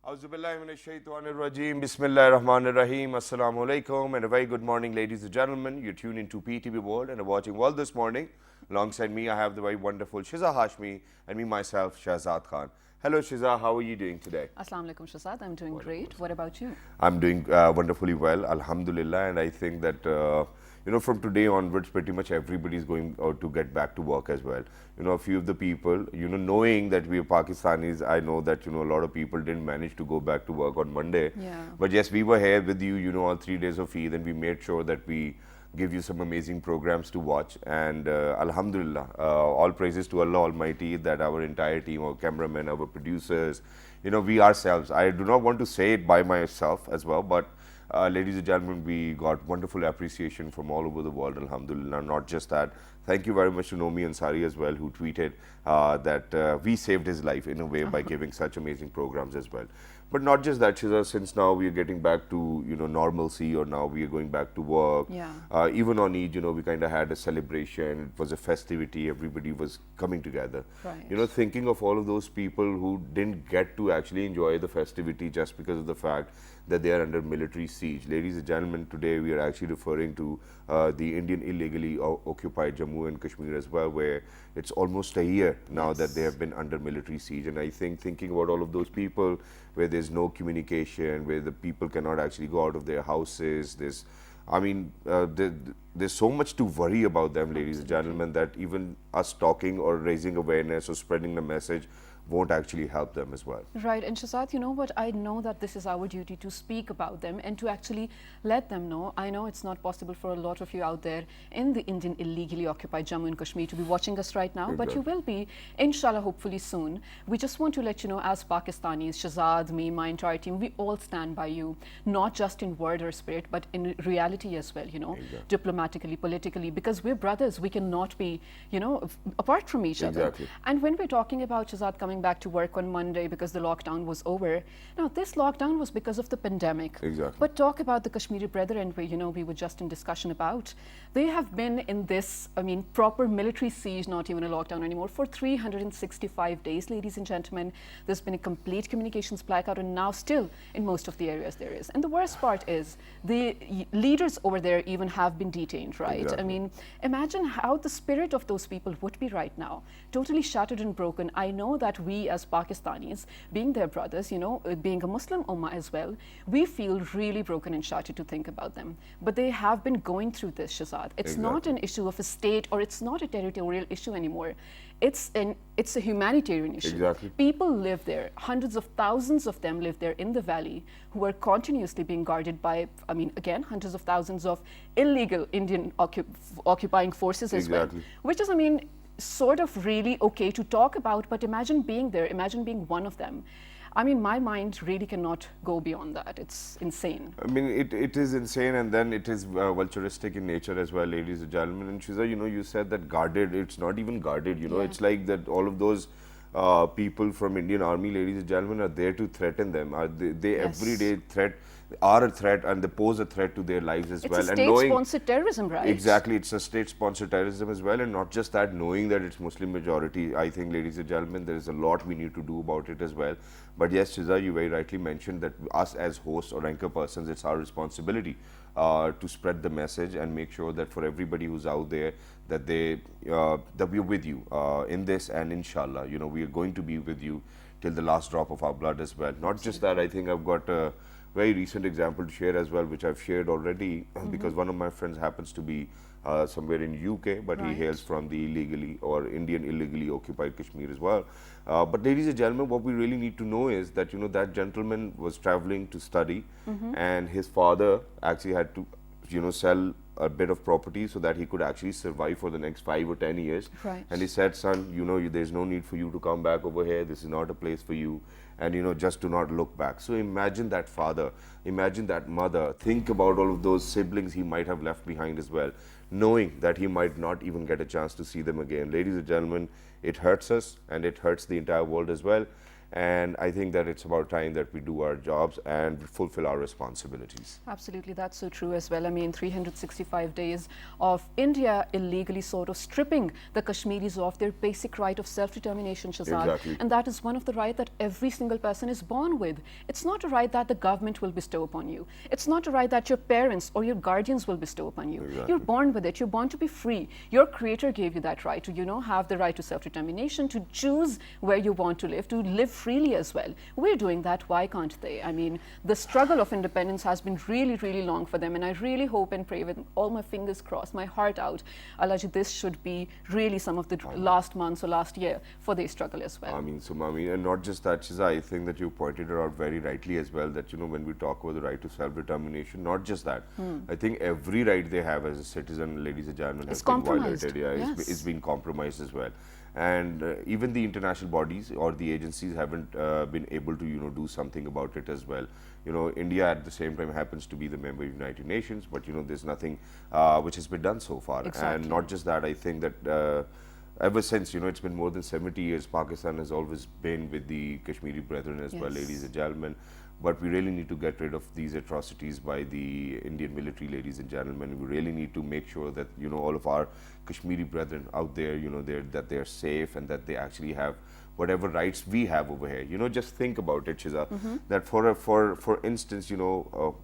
Auzubillahiminashaitanirrajim. Bismillahirrahmanirrahim. Assalamu alaikum and a very good morning, ladies and gentlemen. You're tuned into PTV World and are watching World this morning. Alongside me, I have the very wonderful Shiza Hashmi and me myself, Shahzad Khan. Hello Shiza, how are you doing today? Assalamu alaikum Shahzad, I'm doing great. What about you? I'm doing wonderfully well, alhamdulillah, and I think that from today onwards, pretty much everybody is going to get back to work as well. A few of the people, knowing that we are Pakistanis, I know that, a lot of people didn't manage to go back to work on Monday. Yeah. But yes, we were here with you, all 3 days of Eid, and we made sure that we give you some amazing programs to watch. And alhamdulillah, all praises to Allah Almighty that our entire team, our cameramen, our producers, we ourselves, I do not want to say it by myself as well, but ladies and gentlemen, we got wonderful appreciation from all over the world, alhamdulillah. Not just that, thank you very much to Nomi Ansari as well, who tweeted that we saved his life in a way by giving such amazing programs as well. But not just that, Shiza, since now we are getting back to normalcy, or now we are going back to work. Yeah. Even on Eid, we kind of had a celebration. It was a festivity. Everybody was coming together. Right. Thinking of all of those people who didn't get to actually enjoy the festivity just because of the fact that they are under military siege. Ladies and gentlemen, today we are actually referring to the Indian illegally occupied Jammu and Kashmir as well, where it's almost a year now that they have been under military siege. And I think thinking about all of those people where there's no communication, where the people cannot actually go out of their houses, there's so much to worry about them, ladies and gentlemen, that even us talking or raising awareness or spreading the message won't actually help them as well. Right, and Shahzad, you know what, I know that this is our duty to speak about them and to actually let them know. I know it's not possible for a lot of you out there in the Indian illegally occupied Jammu and Kashmir to be watching us right now, but you will be, inshallah, hopefully soon. We just want to let you know, as Pakistanis, Shahzad, me, my entire team, we all stand by you, not just in word or spirit, but in reality as well, diplomatically, politically, because we're brothers. We cannot be, apart from each other. And when we're talking about Shahzad coming back to work on Monday because the lockdown was over. Now, this lockdown was because of the pandemic. But talk about the Kashmiri brethren, where, we were just in discussion about. They have been in this, proper military siege, not even a lockdown anymore, for 365 days, ladies and gentlemen. There's been a complete communications blackout, and now still in most of the areas there is. And the worst part is the leaders over there even have been detained, right? Imagine how the spirit of those people would be right now. Totally shattered and broken. I know that we as Pakistanis, being their brothers, being a Muslim ummah as well, we feel really broken and shattered to think about them. But they have been going through this, Shahzad. It's not an issue of a state, or it's not a territorial issue anymore. It's a humanitarian issue. People live there. Hundreds of thousands of them live there in the valley, who are continuously being guarded by, again, hundreds of thousands of illegal Indian occupying forces as well. Which is, sort of really okay to talk about, but imagine being there, imagine being one of them. My mind really cannot go beyond that. It's insane. It is insane, and then it is vulturistic in nature as well, ladies and gentlemen. And Shiza, you said that guarded, it's not even guarded, it's like that all of those people from Indian Army, ladies and gentlemen, are there to threaten them. They every day are a threat, and they pose a threat to their lives as well. It's a state-sponsored terrorism, right? Exactly, it's a state-sponsored terrorism as well, and not just that, knowing that it's Muslim majority, I think, ladies and gentlemen, there is a lot we need to do about it as well. But yes, Shiza, you very rightly mentioned that us as hosts or anchor persons, it's our responsibility to spread the message and make sure that for everybody who's out there, that we're with you in this, and inshallah, we are going to be with you till the last drop of our blood as well. Not just that, I think I've got a very recent example to share as well, which I've shared already, because one of my friends happens to be somewhere in UK, but he hails from the illegally or Indian illegally occupied Kashmir as well. But ladies and gentlemen, what we really need to know is that, that gentleman was traveling to study, and his father actually had to, sell a bit of property so that he could actually survive for the next 5 or 10 years. And he said, son, there's no need for you to come back over here. This is not a place for you. And, just do not look back. So imagine that father, imagine that mother, think about all of those siblings he might have left behind as well, knowing that he might not even get a chance to see them again. Ladies and gentlemen, it hurts us, and it hurts the entire world as well. And I think that it's about time that we do our jobs and fulfill our responsibilities. Absolutely, that's so true as well. I mean, 365 days of India illegally sort of stripping the Kashmiris of their basic right of self-determination, Shazad. Exactly. And that is one of the rights that every single person is born with. It's not a right that the government will bestow upon you. It's not a right that your parents or your guardians will bestow upon you. Exactly. You're born with it. You're born to be free. Your creator gave you that right to, have the right to self-determination, to choose where you want to live freely as well. We're doing that. Why can't they? I mean, the struggle of independence has been really, really long for them, and I really hope and pray with all my fingers crossed, my heart out, Alaji, this should be really some of the last months or last year for their struggle as well. Sumami, and not just that, Shiza, I think that you pointed it out very rightly as well, that, when we talk about the right to self-determination, not just that, I think every right they have as a citizen, ladies and gentlemen, has been violated. Yeah, yes. it's been compromised as well. And even the international bodies or the agencies haven't been able to, do something about it as well. India at the same time happens to be the member of United Nations, but, there's nothing which has been done so far. Exactly. And not just that, I think that ever since, it's been more than 70 years, Pakistan has always been with the Kashmiri brethren as well, ladies and gentlemen. But we really need to get rid of these atrocities by the Indian military, ladies and gentlemen. We really need to make sure that, all of our Kashmiri brethren out there, that they're safe and that they actually have whatever rights we have over here. Just think about it, Shiza, that for instance,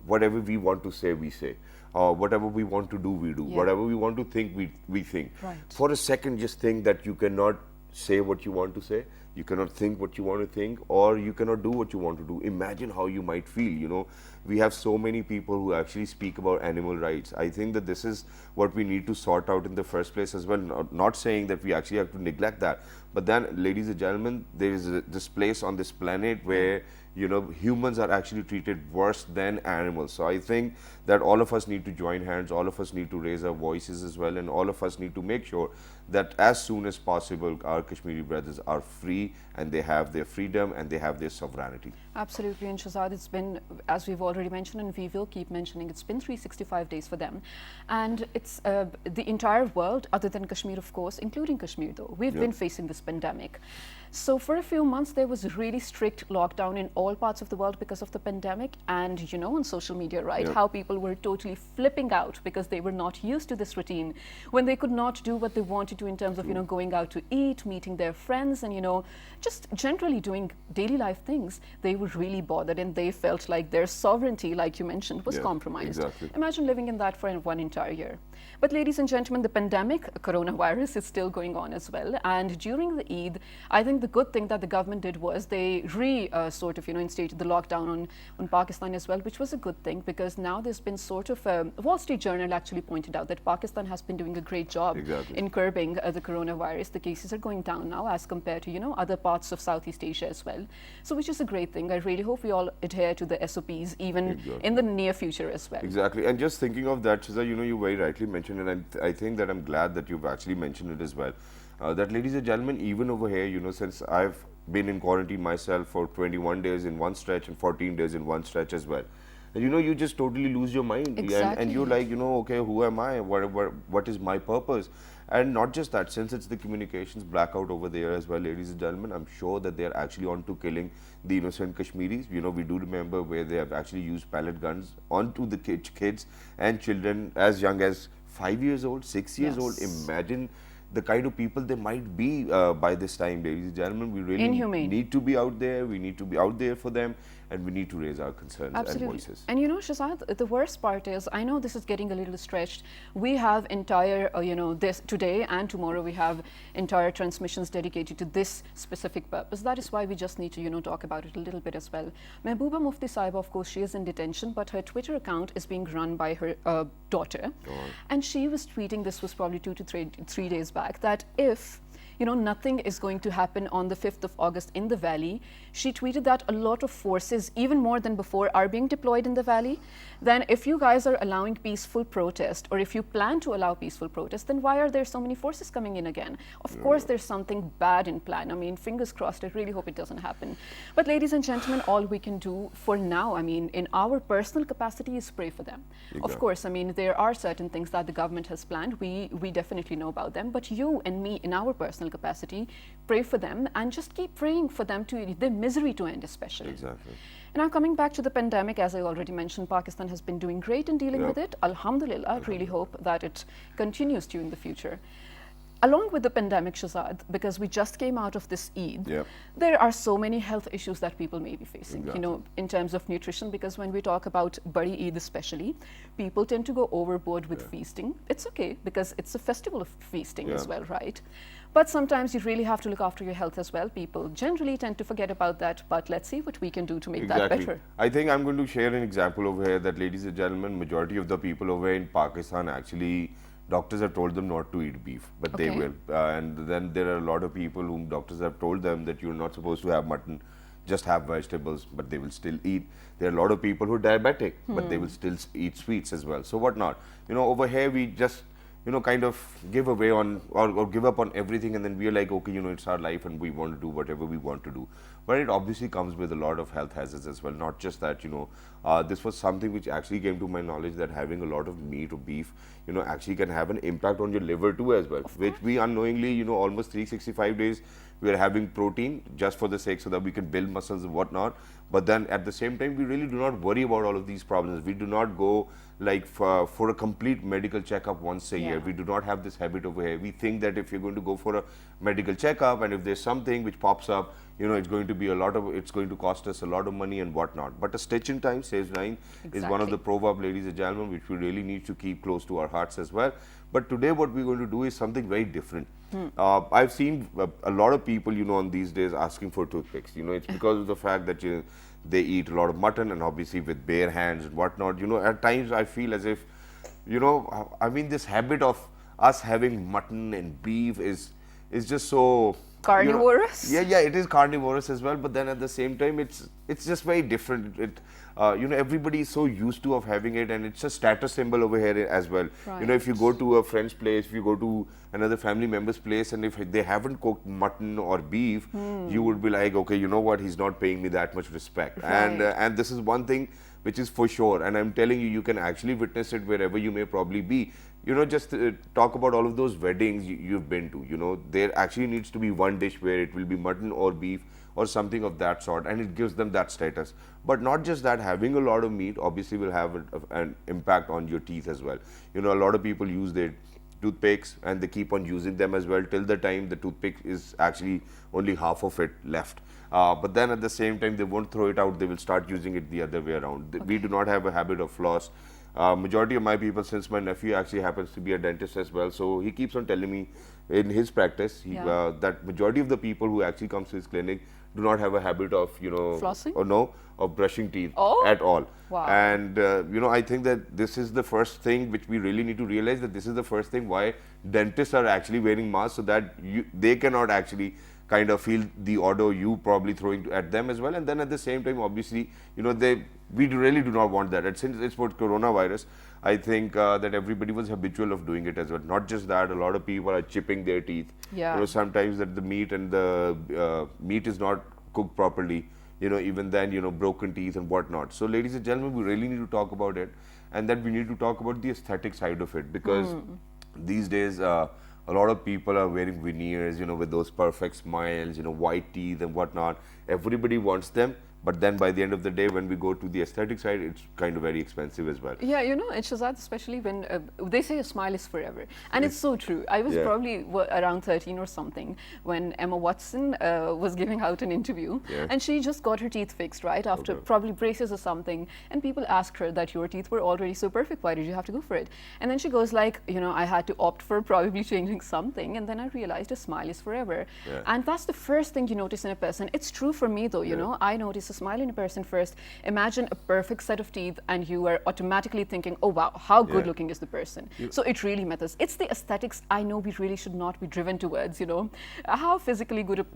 whatever we want to say, we say. Whatever we want to do, we do. Whatever we want to think, we think. Right. For a second, just think that you cannot say what you want to say, you cannot think what you want to think, or you cannot do what you want to do. Imagine how you might feel. We have so many people who actually speak about animal rights. I think that this is what we need to sort out in the first place as well. Not saying that we actually have to neglect that, but then, ladies and gentlemen, there is this place on this planet where humans are actually treated worse than animals. So I think that all of us need to join hands, all of us need to raise our voices as well, and all of us need to make sure that as soon as possible our Kashmiri brothers are free and they have their freedom and they have their sovereignty. Absolutely, and Shazad, it's been, as we've already mentioned and we will keep mentioning, it's been 365 days for them. And it's the entire world, other than Kashmir, of course, including Kashmir though, we've been facing this pandemic. So for a few months, there was a really strict lockdown in all parts of the world because of the pandemic. And on social media, right, how people were totally flipping out because they were not used to this routine, when they could not do what they wanted to in terms of, going out to eat, meeting their friends, and, just generally doing daily life things. They were really bothered and they felt like their sovereignty, like you mentioned, was compromised. Exactly. Imagine living in that for one entire year. But ladies and gentlemen, the pandemic, coronavirus, is still going on as well. And during the Eid, I think the good thing that the government did was they instated the lockdown on Pakistan as well, which was a good thing, because now there's been sort of Wall Street Journal actually pointed out that Pakistan has been doing a great job in curbing the coronavirus. The cases are going down now as compared to other parts of Southeast Asia as well. So which is a great thing. I really hope we all adhere to the SOPs even in the near future as well. Exactly. And just thinking of that, Shiza, you very rightly mentioned, and I think that I'm glad that you've actually mentioned it as well. That, ladies and gentlemen, even over here, since I've been in quarantine myself for 21 days in one stretch and 14 days in one stretch as well. And, you just totally lose your mind. Exactly. And you're like, okay, who am I? What is my purpose? And not just that, since it's the communications blackout over there as well, ladies and gentlemen, I'm sure that they're actually on to killing the innocent Kashmiris. We do remember where they have actually used pellet guns onto the kids and children as young as 5 years old, 6 years old. Imagine the kind of people they might be by this time, ladies and gentlemen. We really need to be out there. We need to be out there for them, and we need to raise our concerns and voices. And Shazad, the worst part is, I know this is getting a little stretched. We have entire, this today and tomorrow we have entire transmissions dedicated to this specific purpose. That is why we just need to, talk about it a little bit as well. Mehbooba Mufti Sahiba, of course, she is in detention, but her Twitter account is being run by her daughter. And she was tweeting, this was probably 2 to 3 days back, that if nothing is going to happen on the 5th of August in the valley. She tweeted that a lot of forces, even more than before, are being deployed in the valley. Then if you guys are allowing peaceful protest, or if you plan to allow peaceful protest, then why are there so many forces coming in again? Of course, there's something bad in plan. I mean, fingers crossed, I really hope it doesn't happen. But ladies and gentlemen, all we can do for now, in our personal capacity, is pray for them. Of course, there are certain things that the government has planned. We definitely know about them. But you and me, in our personal personal capacity, pray for them and just keep praying for them to their misery to end, especially. Exactly. Now, coming back to the pandemic, as I already mentioned, Pakistan has been doing great in dealing with it. Alhamdulillah, I really hope that it continues to in the future. Along with the pandemic, Shahzad, because we just came out of this Eid, there are so many health issues that people may be facing, you know, in terms of nutrition, because when we talk about Badi Eid especially, people tend to go overboard with feasting. It's okay, because it's a festival of feasting as well, right? But sometimes you really have to look after your health as well. People generally tend to forget about that, but let's see what we can do to make that better. I think I'm going to share an example over here that, ladies and gentlemen, majority of the people over here in Pakistan actually, doctors have told them not to eat beef, but they will. And then there are a lot of people whom doctors have told them that you're not supposed to have mutton, just have vegetables, but they will still eat. There are a lot of people who are diabetic, but they will still eat sweets as well. So what not? You know, over here we just, you know, kind of give away on or give up on everything, and then we are like, okay, you know, it's our life and we want to do whatever we want to do. But it obviously comes with a lot of health hazards as well. Not just that, you know, this was something which actually came to my knowledge, that having a lot of meat or beef, you know, actually can have an impact on your liver too as well, which we unknowingly, you know, almost 365 days we are having protein just for the sake so that we can build muscles and whatnot. But then at the same time, we really do not worry about all of these problems. We do not go like for a complete medical checkup once a year. We do not have this habit over here. We think that if you're going to go for a medical checkup and if there's something which pops up, you know, it's going to be it's going to cost us a lot of money and whatnot. But a stitch in time saves nine is one of the proverb, ladies and gentlemen, which we really need to keep close to our hearts as well. But today what we're going to do is something very different. I've seen a lot of people, you know, on these days asking for toothpicks. You know, it's because of the fact that they eat a lot of mutton and obviously with bare hands and whatnot. You know, at times I feel as if, you know, I mean, this habit of us having mutton and beef is just so carnivorous. You know, yeah, it is carnivorous as well. But then at the same time, it's just very different. You know, everybody is so used to of having it, and it's a status symbol over here as well. You know, if you go to a friend's place, if you go to another family member's place, and if they haven't cooked mutton or beef, you would be like, okay, you know what, he's not paying me that much respect. And this is one thing which is for sure, and I'm telling you, you can actually witness it wherever you may probably be. You know, just talk about all of those weddings you've been to. You know, there actually needs to be one dish where it will be mutton or beef or something of that sort, and it gives them that status. But not just that, having a lot of meat obviously will have an impact on your teeth as well. You know, a lot of people use their toothpicks and they keep on using them as well till the time the toothpick is actually only half of it left. But then at the same time, they won't throw it out, they will start using it the other way around. We do not have a habit of floss. Majority of my people, since my nephew actually happens to be a dentist as well, so he keeps on telling me in his practice that majority of the people who actually comes to his clinic do not have a habit of, you know, flossing? Or no, of brushing teeth at all. And you know, I think that this is the first thing which we really need to realize, that this is the first thing why dentists are actually wearing masks, so that they cannot actually kind of feel the odor you probably throwing at them as well. And then at the same time, obviously, you know, we really do not want that. And since it's for coronavirus, I think that everybody was habitual of doing it as well. Not just that, a lot of people are chipping their teeth. You know, sometimes that the meat and the meat is not cooked properly. You know, even then, you know, broken teeth and whatnot. So, ladies and gentlemen, we really need to talk about it, and then we need to talk about the aesthetic side of it, because these days a lot of people are wearing veneers, you know, with those perfect smiles, you know, white teeth and whatnot. Everybody wants them. But then by the end of the day, when we go to the aesthetic side, it's kind of very expensive as well. Yeah, you know, it's Shahzad, especially when they say a smile is forever. And it's so true. I was probably around 13 or something when Emma Watson was giving out an interview. And she just got her teeth fixed, right, after probably braces or something. And people asked her that your teeth were already so perfect, why did you have to go for it? And then she goes like, you know, I had to opt for probably changing something. And then I realized a smile is forever. And that's the first thing you notice in a person. It's true for me though, you know, I notice a smile in a person first. Imagine a perfect set of teeth and you are automatically thinking, oh wow, how good looking is the person. So it really matters. It's the aesthetics I know we really should not be driven towards, you know, how physically good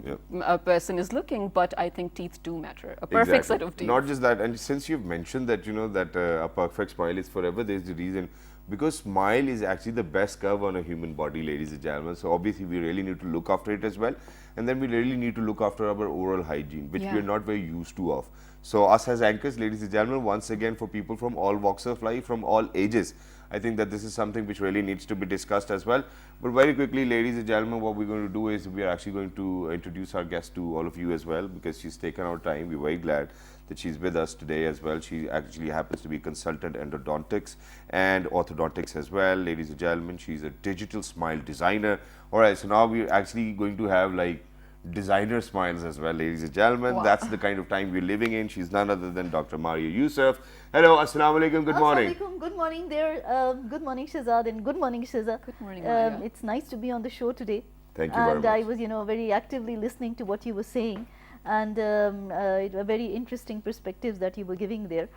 a person is looking, but I think teeth do matter. A perfect set of teeth. Not just that, and since you've mentioned that, you know, that a perfect smile is forever, there's the reason. Because smile is actually the best curve on a human body, ladies and gentlemen. So obviously we really need to look after it as well. And then we really need to look after our oral hygiene, which we are not very used to of. So us as anchors, ladies and gentlemen, once again, for people from all walks of life, from all ages, I think that this is something which really needs to be discussed as well. But very quickly, ladies and gentlemen, what we're going to do is we are actually going to introduce our guest to all of you as well, because she's taken our time. We're very glad that she's with us today as well. She actually happens to be consultant endodontics and orthodontics as well. Ladies and gentlemen, she's a digital smile designer. All right, so now we're actually going to have like designer smiles as well, ladies and gentlemen. Wow. That's the kind of time we're living in. She's none other than Dr. Maria Yusuf. Hello, assalamu alaikum, good morning. Assalamualaikum. Good morning there. Good morning, Shahzad, and good morning, Shiza. Good morning, Maria. It's nice to be on the show today. Thank you very And I much. was, very actively listening to what you were saying, and it were very interesting perspectives that you were giving there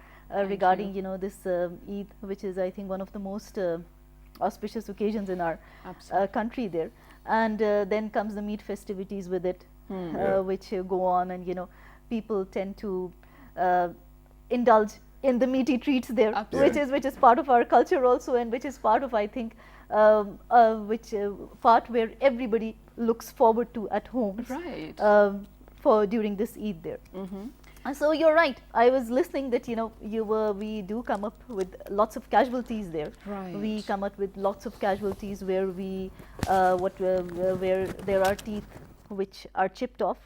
regarding, this Eid, which is, I think, one of the most auspicious occasions in our Absolutely. country there. And then comes the meat festivities with it, Yeah. which go on, and people tend to indulge in the meaty treats there, Absolutely. which is part of our culture also, and which is part of, I think, part where everybody looks forward to at home Right. for during this Eid there. And so you're right. I was listening that we do come up with lots of casualties there. Right. We come up with lots of casualties where where there are teeth which are chipped off.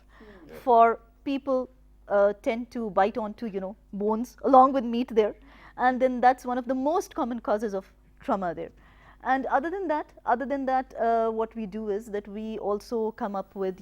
For people tend to bite onto bones along with meat there, and then that's one of the most common causes of trauma there. And other than that, what we do is that we also come up with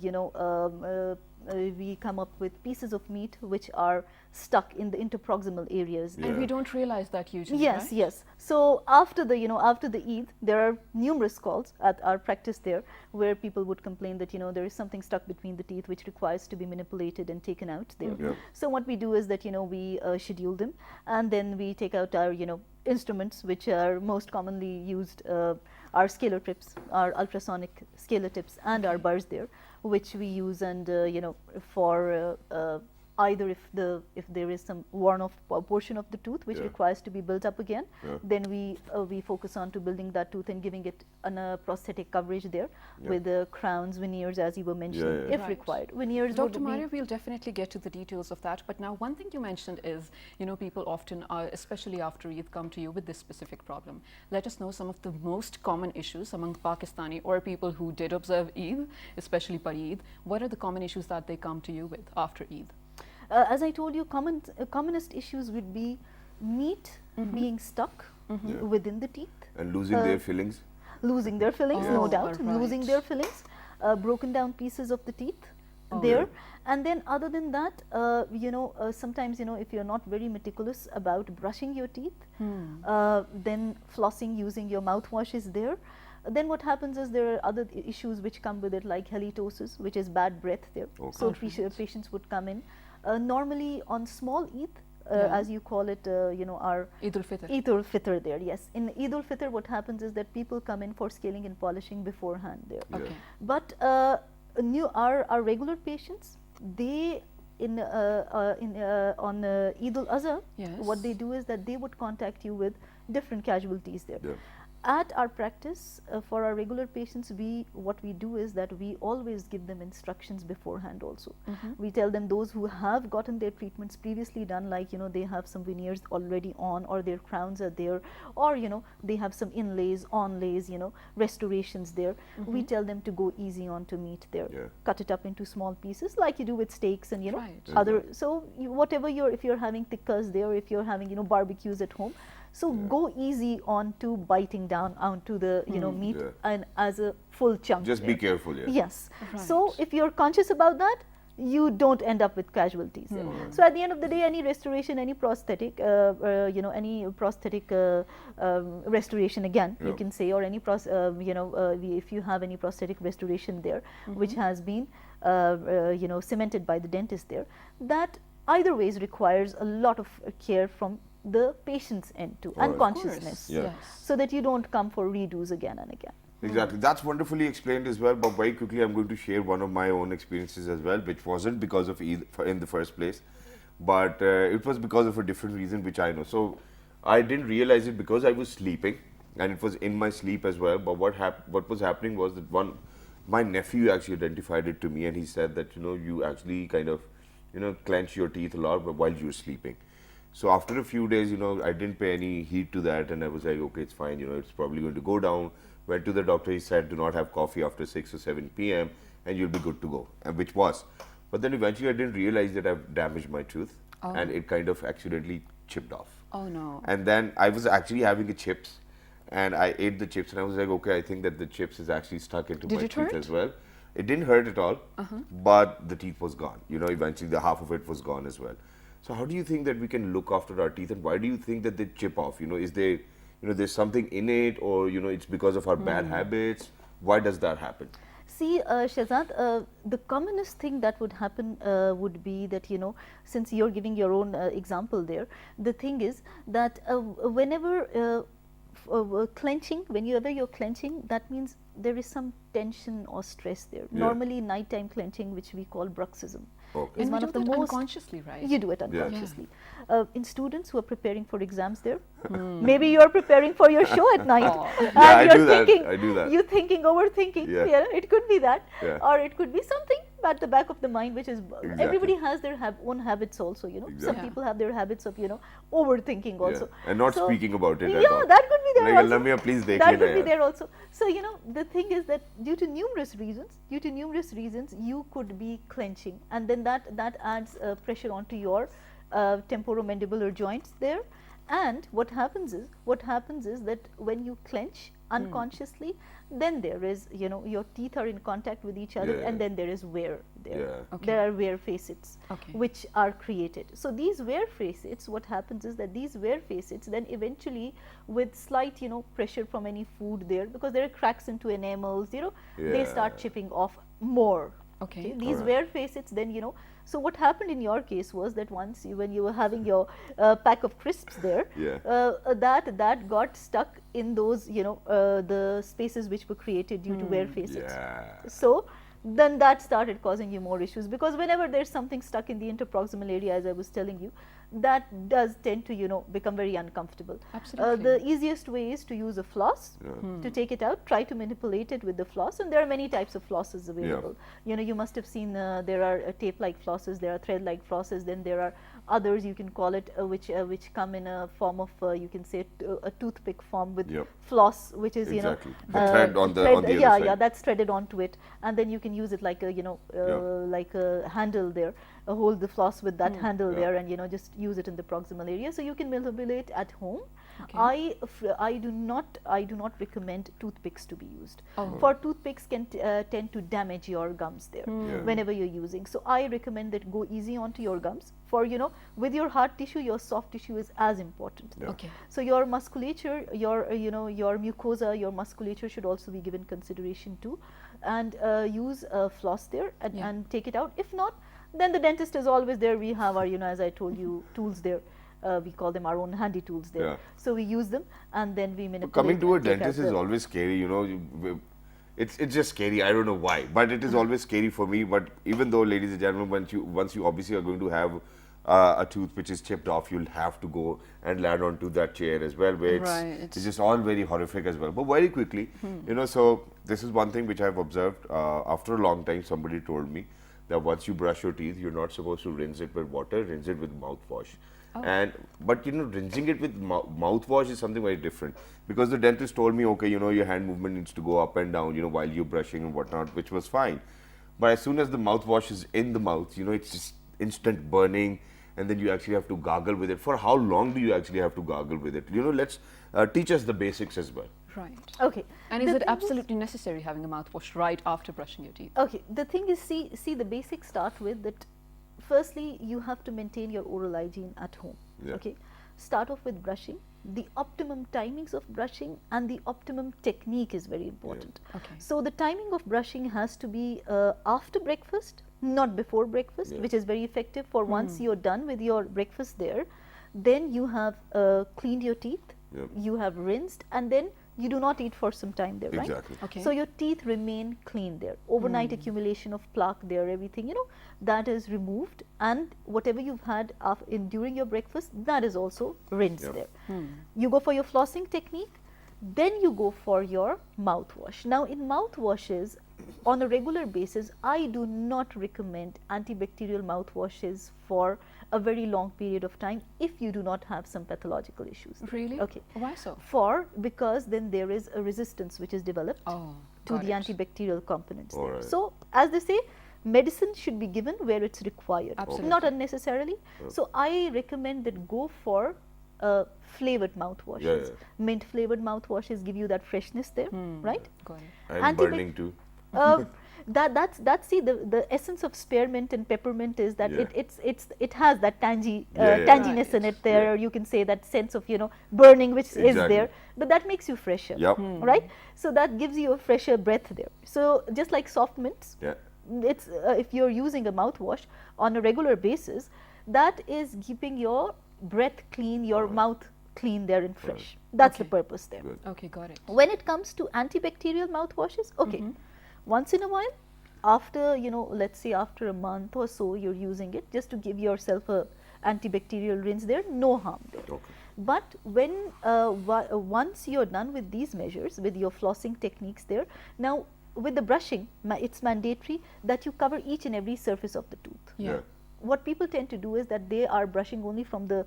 we come up with pieces of meat which are stuck in the interproximal areas. Yeah. And we don't realize that usually, Yes, right? yes. So after the after the Eid, there are numerous calls at our practice there where people would complain that there is something stuck between the teeth which requires to be manipulated and taken out there. Yeah. So what we do is that we schedule them, and then we take out our instruments which are most commonly used, our scalar tips, our ultrasonic scalar tips, and our bars there, which we use, and for either if there is some worn off portion of the tooth which Yeah. requires to be built up again, Yeah. then we focus on to building that tooth and giving it a prosthetic coverage there Yeah. with crowns, veneers, as you were mentioning, yeah. if Right. required. Veneers Dr. would Maria, be we'll definitely get to the details of that. But now, one thing you mentioned is, people often, especially after Eid, come to you with this specific problem. Let us know some of the most common issues among Pakistani or people who did observe Eid, especially Pari Eid. What are the common issues that they come to you with after Eid? as I told you, commonest issues would be meat being stuck Yeah. within the teeth, And losing their fillings. losing their fillings, Oh, no doubt, right. losing their fillings, broken down pieces of the teeth Oh. there. And then other than that, sometimes, if you're not very meticulous about brushing your teeth, then flossing using your mouthwash is there. Then what happens is there are other issues which come with it, like halitosis, which is bad breath there. Okay. So patients would come in. Normally on small Eid, Yeah. as you call it, our Eid al-Fitr. Eid al-Fitr there, yes. In Eid al-Fitr, what happens is that people come in for scaling and polishing beforehand there. Yeah. Okay. But our regular patients, they on Eid al-Azha, Yes. what they do is that they would contact you with different casualties there. Yeah. At our practice, for our regular patients, what we do is that we always give them instructions beforehand also. We tell them, those who have gotten their treatments previously done, like they have some veneers already on, or their crowns are there, or they have some inlays, onlays, restorations there. We tell them to go easy on to meat there. Yeah. Cut it up into small pieces like you do with steaks and Right. other. So whatever if you're having tikkas there, if you're having barbecues at home, so go easy on to biting down onto the meat Yeah. and as a full chunk. Just be there. careful, yeah. Yes. So Right. if you're conscious about that, you don't end up with casualties there. So at the end of the day, any restoration, any prosthetic, restoration again, Yeah. you can say, or any if you have any prosthetic restoration there, which has been cemented by the dentist there, that either ways requires a lot of care from the patient's end too, and Of course. consciousness, Yeah. Yes. so that you don't come for redos again and again. Exactly. That's wonderfully explained as well. But very quickly, I'm going to share one of my own experiences as well, which wasn't because of Eid in the first place, but it was because of a different reason, which I know. So I didn't realize it because I was sleeping, and it was in my sleep as well. But what was happening was that my nephew actually identified it to me, and he said that you actually kind of clench your teeth a lot while you're sleeping. So after a few days, I didn't pay any heed to that, and I was like, okay, it's fine, it's probably going to go down. Went to the doctor, he said, do not have coffee after 6 or 7 p.m. and you'll be good to go, and which was. But then eventually I didn't realize that I've damaged my tooth, and it kind of accidentally chipped off. Oh no. And then I was actually having a chips, and I ate the chips, and I was like, okay, I think that the chips is actually stuck into Did my it teeth hurt? as well. It didn't hurt at all, but the teeth was gone. Eventually the half of it was gone as well. So how do you think that we can look after our teeth, and why do you think that they chip off? Is there, there's something in it, or it's because of our bad habits? Why does that happen? See, Shahzad, the commonest thing that would happen would be that, since you're giving your own example there, the thing is that whenever clenching, whenever you're clenching, that means there is some tension or stress there. Yeah. Normally, nighttime clenching, which we call bruxism, Okay. is And one we of do the that most unconsciously, right? You do it Yeah. unconsciously. In students who are preparing for exams there, maybe you're preparing for your show at night, Oh. and Yeah, I you're do that. thinking, I do that. you're thinking, overthinking. Yeah. It could be that, Yeah. or it could be something at the back of the mind, which is Exactly. everybody has their own habits also. Some Exactly. people have their habits of overthinking also. Yeah. And not So, speaking about it at yeah, all. that could be there Like, also. Lamia, please dekhiye That na could be yaar. there also. So the thing is that due to numerous reasons, you could be clenching, and then that adds pressure onto your temporomandibular joints there. And what happens is that when you clench unconsciously, then there is your teeth are in contact with each other, Yeah. and then there is wear there. Yeah. Okay. There are wear facets Okay. which are created. So these wear facets, what happens is that these wear facets then eventually, with slight pressure from any food there, because there are cracks into enamels, they start Yeah. chipping off more. Okay. These Alright. wear facets then so what happened in your case was that once when you were having your pack of crisps there, Yeah. that got stuck in those the spaces which were created due to wear facets. Yeah. So then that started causing you more issues, because whenever there's something stuck in the interproximal area, as I was telling you, that does tend to become very uncomfortable. Absolutely. The easiest way is to use a floss to take it out. Try to manipulate it with the floss, and there are many types of flosses available. You must have seen there are tape-like flosses, there are thread-like flosses, then there are others, you can call it, which come in a form of you can say a toothpick form with Yep. floss, which is Exactly. The thread on the other yeah, side. yeah, that's threaded onto it, and then you can use it like a like a handle there. Hold the floss with that handle Yeah. there, and just use it in the proximal area, so you can manipulate at home. Okay. I do not recommend toothpicks to be used. Oh. For toothpicks can tend to damage your gums there Yeah. whenever you're using. So I recommend that go easy onto your gums. For with your hard tissue, your soft tissue is as important. Yeah. Okay. So your musculature, your your mucosa, your musculature should also be given consideration too, and use a floss there and take it out. If not, then the dentist is always there. We have our as I told you, tools there. We call them our own handy tools there. Yeah. So we use them, and then we manipulate. Coming to a and take dentist out is the- always scary, it's just scary. I don't know why, but it is always scary for me. But even though, ladies and gentlemen, once you obviously are going to have a tooth which is chipped off, you'll have to go and land onto that chair as well, where Right. it's just all very horrific as well. But very quickly, so this is one thing which I've observed after a long time. Somebody told me that once you brush your teeth, you're not supposed to rinse it with water, rinse it with mouthwash. But rinsing it with mouthwash is something very different, because the dentist told me, okay, your hand movement needs to go up and down, while you're brushing and whatnot, which was fine. But as soon as the mouthwash is in the mouth, it's just instant burning, and then you actually have to gargle with it. For how long do you actually have to gargle with it? Let's teach us the basics as well. Right. Okay. And is The it thing is- absolutely necessary having a mouthwash right after brushing your teeth? Okay, the thing is, see the basics start with that. Firstly, you have to maintain your oral hygiene at home. Yeah. Okay, start off with brushing. The optimum timings of brushing and the optimum technique is very important. Okay. So the timing of brushing has to be after breakfast, not before breakfast, Yeah. which is very effective for once you're done with your breakfast there. Then you have cleaned your teeth, Yep. you have rinsed, and then you do not eat for some time there, right? Exactly. Okay. So your teeth remain clean there. Overnight accumulation of plaque there, everything that is removed, and whatever you've had during your breakfast, that is also rinsed Yep. there. You go for your flossing technique, then you go for your mouthwash. Now in mouthwashes, on a regular basis, I do not recommend antibacterial mouthwashes for a very long period of time if you do not have some pathological issues. Really? Okay. Why so? Because then there is a resistance which is developed Oh, to got the it. antibacterial components. All there. right. So, as they say, medicine should be given where it's required, Absolutely. not unnecessarily. So, I recommend that go for flavored mouthwashes. Yeah, yeah. Mint flavored mouthwashes give you that freshness there, right? Got it. And burning too. That's the essence of spearmint and peppermint is that Yeah. it has that Yeah. tanginess in Right. it there, Yeah. or you can say that sense of burning which is Exactly. there, but that makes you fresher, Yep. right? So that gives you a fresher breath there. So just like soft mints, Yeah. it's if you're using a mouthwash on a regular basis, that is keeping your breath clean, your mouth clean there and fresh. That's the Okay. purpose there. Good. Okay, got it. When it comes to antibacterial mouthwashes, okay, once in a while, after let's say after a month or so, you're using it just to give yourself a antibacterial rinse there, no harm there. Okay. But when once you're done with these measures, with your flossing techniques there, now with the brushing, it's mandatory that you cover each and every surface of the tooth. Yeah. What people tend to do is that they are brushing only from the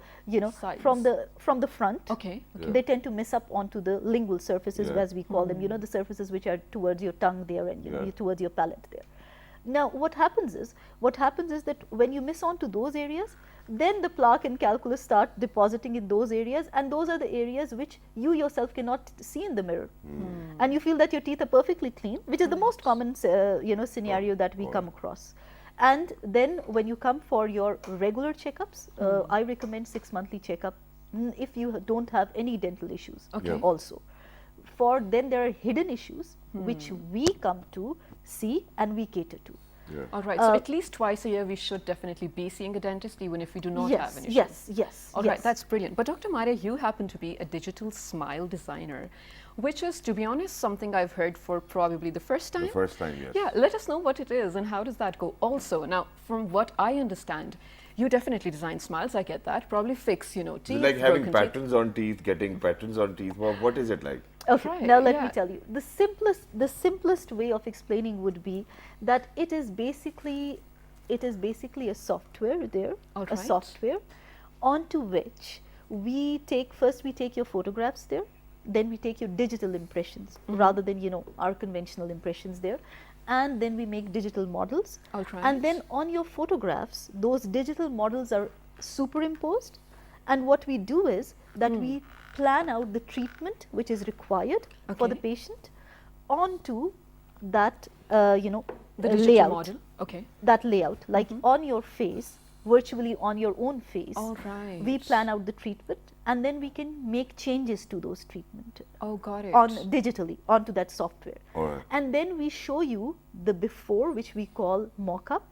Sides. from the front. Okay. Okay. They tend to miss up onto the lingual surfaces, Yeah. as we call them, the surfaces which are towards your tongue there and Yeah. towards your palate there. Now, what happens is that when you miss onto those areas, then the plaque and calculus start depositing in those areas, and those are the areas which you yourself cannot see in the mirror. And you feel that your teeth are perfectly clean, which is the most common scenario that we come across. And then when you come for your regular checkups, I recommend 6 monthly checkup if you don't have any dental issues. Okay. Yeah. Also, for then there are hidden issues which we come to see and we cater to. Yeah. All right. So at least twice a year, we should definitely be seeing a dentist, even if we do not have an issue. Yes. All right, that's brilliant. But Dr. Maria, you happen to be a digital smile designer, which is, to be honest, something I've heard for probably the first time. The first time, yes. Yeah, let us know what it is and how does that go. Also, now, from what I understand, you definitely design smiles. I get that. Probably fix, teeth. It's like having broken teeth. patterns on teeth, getting patterns on teeth. What is it like? Okay, Right, now let me yeah. tell you. The simplest way of explaining would be that it is basically a software there, All a right. software onto which we take your photographs there, then we take your digital impressions rather than our conventional impressions there, and then we make digital models. All right. And then on your photographs, those digital models are superimposed, and what we do is that we plan out the treatment which is required for the Okay. patient onto that The digital layout. model. Okay. That layout, like on your face, virtually on your own face. All right. We plan out the treatment, and then we can make changes to those treatment Oh, got it. on digitally onto that software. All right. And then we show you the before, which we call mock-up,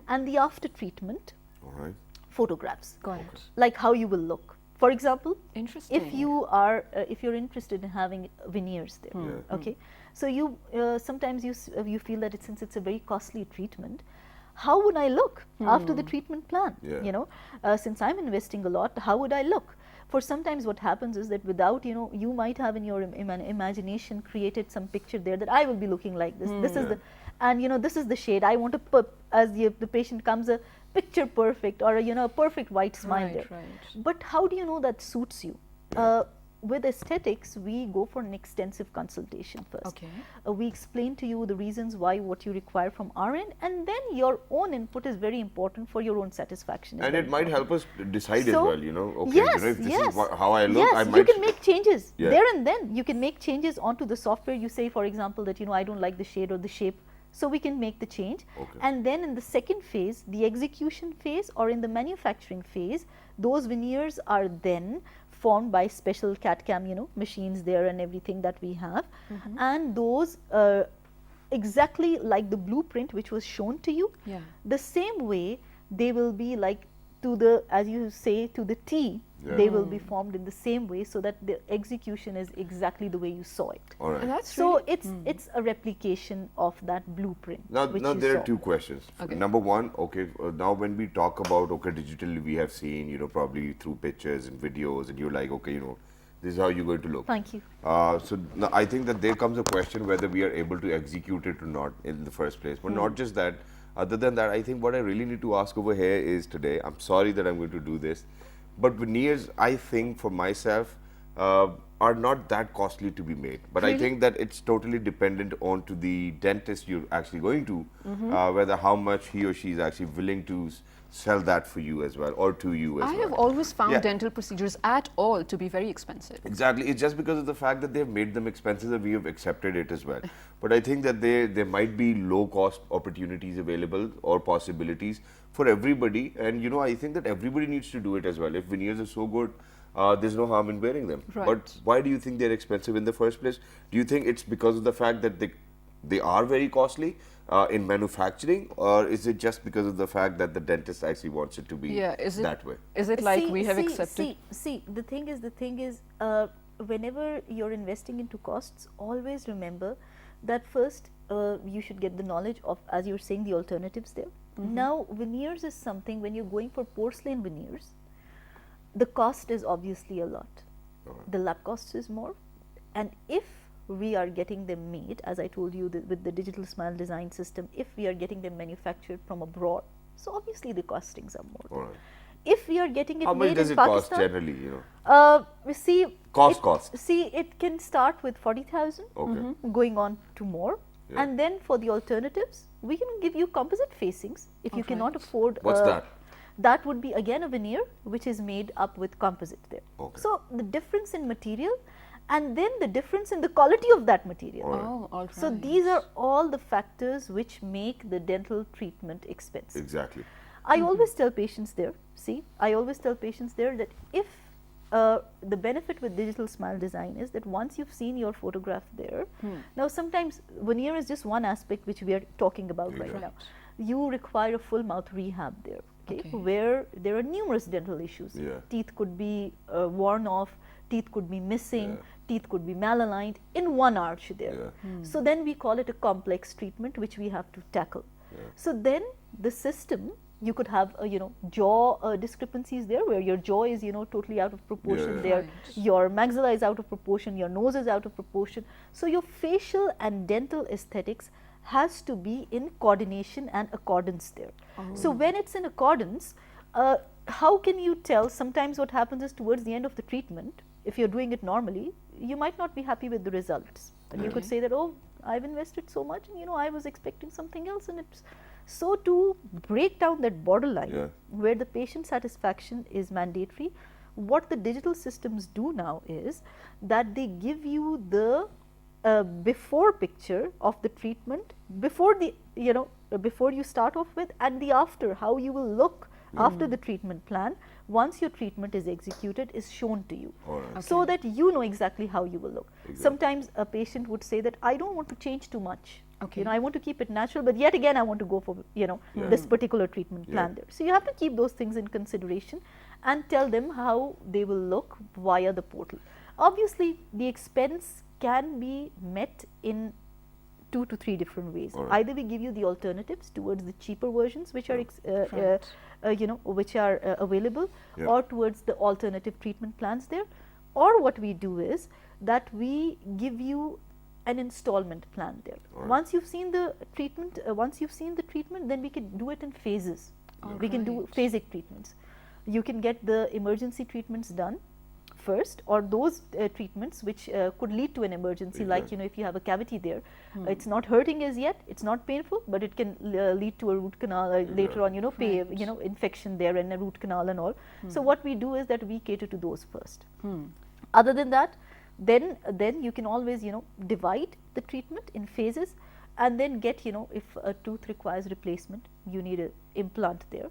and the after treatment All right. photographs, Got it. like how you will look. For example, Interesting. if you're interested in having veneers there, Yeah. okay, so you sometimes you feel that since it's a very costly treatment, how would I look after the treatment plan? Yeah. Since I'm investing a lot, how would I look? For sometimes what happens is that without you might have in your imagination created some picture there that I will be looking like this. This is Yeah. this is the shade I want to put as the patient comes a picture perfect or a perfect white smile Right, there. right. But how do you know that suits you? With aesthetics, we go for an extensive consultation first. Okay. We explain to you the reasons why, what you require from our end, and then your own input is very important for your own satisfaction. is And very it might important. help us decide as So, well, Okay, yes, if this yes. is how I look, yes, I you might. can make changes Yeah. there and then. You can make changes onto the software. You say, for example, that I don't like the shade or the shape, so we can make the change. Okay. And then in the second phase, the execution phase or in the manufacturing phase, those veneers are then formed by special CAD/CAM, machines there and everything that we have, and those exactly like the blueprint which was shown to you. Yeah. The same way they will be like to the, as you say, to the T. Yeah. They will be formed in the same way so that the execution is exactly the way you saw it. All right. And that's So really, it's a replication of that blueprint. Now, which now you there saw. are two questions. Okay. Number one, now when we talk about digitally we have seen probably through pictures and videos, and you're like, this is how you're going to look. Thank you. So now I think that there comes a question whether we are able to execute it or not in the first place. But not just that, Other than that, I think what I really need to ask over here is today, I'm sorry that I'm going to do this, but veneers, I think for myself, are not that costly to be made. But I think that it's totally dependent on to the dentist you're actually going to, whether how much he or she is actually willing to sell that for you as well, or to you as I well. have always found Yeah. dental procedures at all to be very expensive. Exactly. It's just because of the fact that they've made them expensive that we have accepted it as well. But I think that there might be low cost opportunities available or possibilities for everybody. And you know, I think that everybody needs to do it as well. If veneers are so good, there's no harm in wearing them. Right. But why do you think they're expensive in the first place? Do you think it's because of the fact that they are very costly in manufacturing, or is it just because of the fact that the dentist actually wants it to be that way? Is it like we have accepted? See, the thing is, whenever you're investing into costs, always remember that first you should get the knowledge of, as you're saying, the alternatives there. Now, veneers is something, when you're going for porcelain veneers, the cost is obviously a lot. The lab cost is more, and if we are getting them made, as I told you, with the digital smile design system, if we are getting them manufactured from abroad, so obviously the costings are more. Alright. If we are getting it How much made does in it cost Pakistan, generally, you know? see, Cost. See, it can start with 40,000, Okay. going on to more, Yeah. and then for the alternatives, we can give you composite facings if you cannot afford. What's that? That would be again a veneer which is made up with composite there. Okay. So the difference in material, and then the difference in the quality of that material. Oh, all right. So these are all the factors which make the dental treatment expensive. Exactly. I always tell patients there, I always tell patients there that if the benefit with digital smile design is that once you've seen your photograph there, now sometimes veneer is just one aspect which we are talking about right now. You require a full mouth rehab there, where there are numerous dental issues. Yeah. Teeth could be worn off, teeth could be missing, teeth could be malaligned in one arch there. So then we call it a complex treatment which we have to tackle. So then the system, you could have jaw discrepancies there, where your jaw is totally out of proportion there, your maxilla is out of proportion, your nose is out of proportion. So your facial and dental aesthetics has to be in coordination and accordance there. So when it's in accordance, how can you tell? Sometimes what happens is towards the end of the treatment, if you're doing it normally, you might not be happy with the results. And you could say that, oh, I've invested so much and I was expecting something else, and it's so to break down that borderline where the patient satisfaction is mandatory. What the digital systems do now is that they give you the before picture of the treatment, before the before you start off with, and the after, how you will look after the treatment plan once your treatment is executed is shown to you, so that you know exactly how you will look. Sometimes a patient would say that I don't want to change too much. I want to keep it natural, but yet again I want to go for this particular treatment plan there. So you have to keep those things in consideration and tell them how they will look via the portal. Obviously, the expense can be met in 2 to 3 different ways. Either we give you the alternatives towards the cheaper versions which are which are available, or towards the alternative treatment plans there, or what we do is that we give you an installment plan there. Once you've seen the treatment, then we can do it in phases. We can do phasic treatments. You can get the emergency treatments done first, or those treatments which could lead to an emergency, like if you have a cavity there, it's not hurting as yet, it's not painful, but it can lead to a root canal later on, infection there and a root canal and all. So what we do is that we cater to those first. Other than that, then you can always divide the treatment in phases, and then get if a tooth requires replacement, you need an implant there.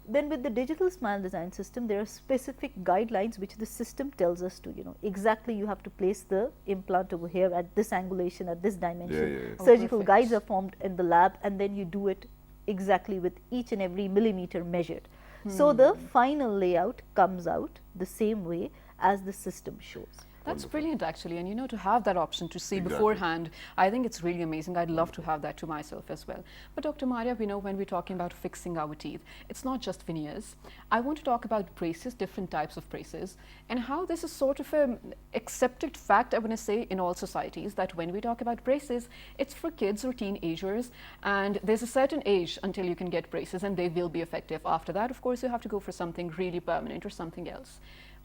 Then with the digital smile design system, there are specific guidelines which the system tells us to, exactly you have to place the implant over here at this angulation, at this dimension. Surgical guides are formed in the lab, and then you do it exactly with each and every millimeter measured. So the final layout comes out the same way as the system shows. That's Wonderful. brilliant, actually. And you know, to have that option to see Exactly. beforehand, I think it's really amazing. I'd love to have that to myself as well. But Dr. Maria, we know when we're talking about fixing our teeth, it's not just veneers. I want to talk about braces, different types of braces, and how this is sort of an accepted fact, I want to say, in all societies, that when we talk about braces, it's for kids or teenagers, and there's a certain age until you can get braces, and they will be effective. After that, of course, you have to go for something really permanent or something else.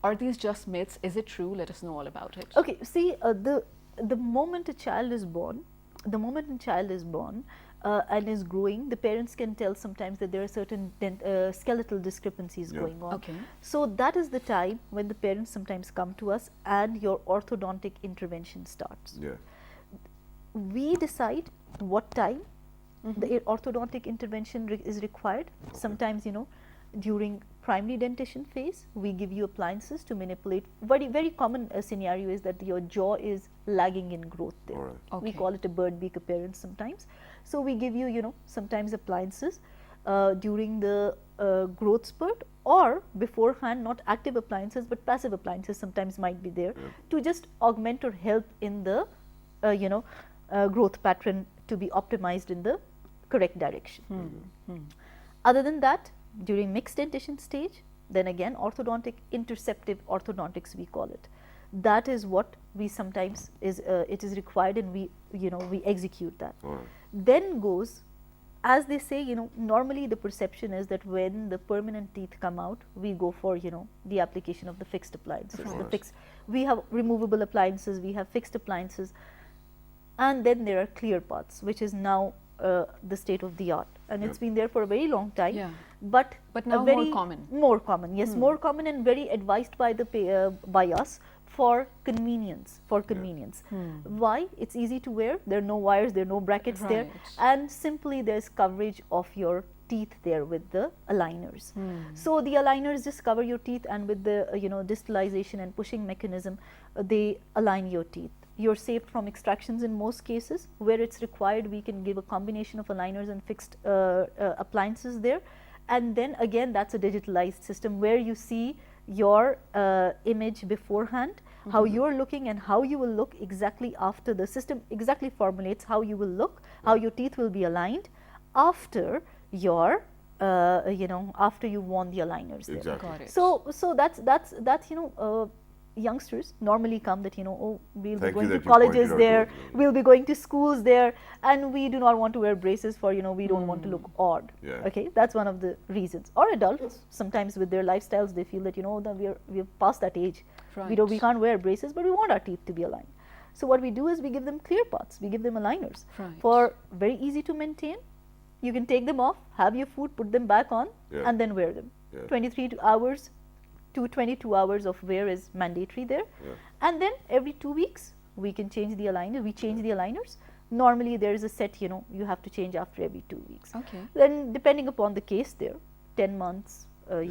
Are these just myths? Is it true? Let us know all about it. Okay, see, the moment a child is born, and is growing, the parents can tell sometimes that there are certain skeletal discrepancies going on. Okay. So that is the time when the parents sometimes come to us and your orthodontic intervention starts. Yeah. We decide what time the orthodontic intervention is required. Sometimes, you know, during primary dentition phase, we give you appliances to manipulate. Very common scenario is that your jaw is lagging in growth there. All right. We Okay. call it a bird beak appearance sometimes. So we give you, you know, sometimes appliances during the growth spurt, or beforehand, not active appliances but passive appliances sometimes might be there to just augment or help in the growth pattern to be optimized in the correct direction. Other than that, during mixed dentition stage, then again orthodontic interceptive orthodontics we call it. That is what we sometimes it is required, and we execute that. All right. Then goes, as they say, you know, normally the perception is that when the permanent teeth come out, we go for, you know, the application of the fixed appliances. Right. We have removable appliances, we have fixed appliances, and then there are clear paths, which is now the state of the art, and it's been there for a very long time. Yeah. But now a very more common. More common, yes, more common, and very advised by the by us for convenience. Why? It's easy to wear. There are no wires, there are no brackets there, Right. and simply there's coverage of your teeth there with the aligners. So the aligners just cover your teeth, and with the distalization and pushing mechanism, they align your teeth. You're saved from extractions in most cases. Where it's required, we can give a combination of aligners and fixed appliances there. And then again, that's a digitalized system where you see your image beforehand, how you're looking and how you will look exactly after. The system exactly formulates how you will look, how your teeth will be aligned after your after you've worn the aligners there. Exactly. Got it. So that's youngsters normally come that, oh, we'll be Thank you going to that you colleges pointed out there, those, we'll be going to schools there, and we do not want to wear braces for, we don't want to look odd. Yeah. Okay, that's one of the reasons. Or adults, sometimes with their lifestyles, they feel that, that we're past that age. We Right. can't wear braces, but we want our teeth to be aligned. So what we do is we give them clear paths, we give them aligners Right. for very easy to maintain. You can take them off, have your food, put them back on, Yeah. and then wear them. Yeah. 23 hours to 22 hours of wear is mandatory there. Yeah. And then every 2 weeks, we can change the aligners. We change the aligners. Normally, there is a set, you have to change after every 2 weeks. Okay. Then, depending upon the case there, 10 months, I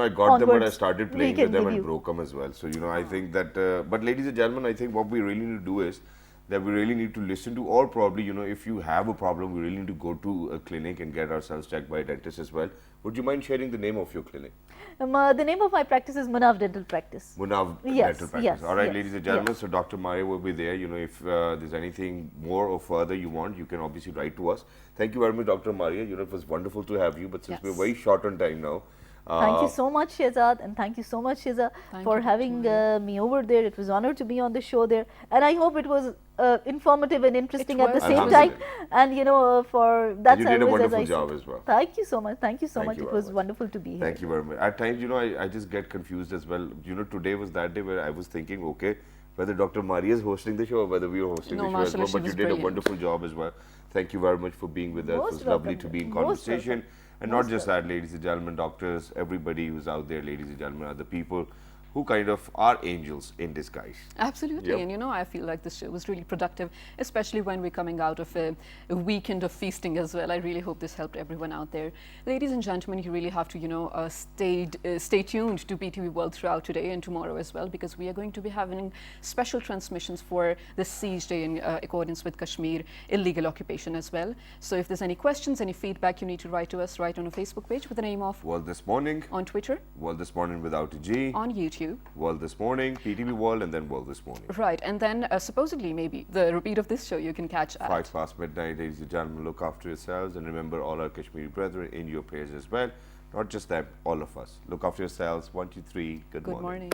got them, but I onwards, started we playing can with them give and you- broke them as well. So, I think that, but ladies and gentlemen, I think what we really need to do is that we really need to listen to, or probably, if you have a problem, we really need to go to a clinic and get ourselves checked by a dentist as well. Would you mind sharing the name of your clinic? the name of my practice is Manav Dental Practice. Munav Yes, Dental Practice. yes, All right, yes, ladies and gentlemen, yes. so Dr. Maria will be there. If there's anything more or further you want, you can obviously write to us. Thank you very much, Dr. Maria. It was wonderful to have you, but since we're Yes. very short on time now, Thank you so much, Shehzad, and thank you so much, Shiza, Thank for you, Dr. having Maria. me over there. It was an honor to be on the show there, and I hope it was informative and interesting at the was. same time. Alhamdulillah. And for that's you did a always, as wonderful I job said. as well. Thank you so much. Thank you so Thank much. you It very was much. wonderful to be here. Thank you very much. At times, I just get confused as well. Today was that day where I was thinking, okay, whether Dr. Maria is hosting the show or whether we were hosting No, the show as well. mashallah, she But you was did a brilliant. wonderful job as well. Thank you very much for being with us. Most It was lovely welcome, to be in most conversation. welcome. And not Most just that, ladies and gentlemen, doctors, everybody who's out there, ladies and gentlemen, are the people who kind of are angels in disguise. Absolutely, Yep. and I feel like this show was really productive, especially when we're coming out of a weekend of feasting as well. I really hope this helped everyone out there. Ladies and gentlemen, you really have to, stay tuned to BTV World throughout today and tomorrow as well, because we are going to be having special transmissions for the Siege Day in accordance with Kashmir illegal occupation as well. So if there's any questions, any feedback, you need to write to us right on our Facebook page with the name of World This Morning, on Twitter, World This Morning without a G. on YouTube. you. World This Morning, PTV World, and then World This Morning. Right, and then supposedly maybe the repeat of this show you can catch at 5 past midnight, ladies and gentlemen. Look after yourselves and remember all our Kashmiri brethren in your prayers as well. Not just them, all of us. Look after yourselves. 1, 2, 3. Good Good morning. morning.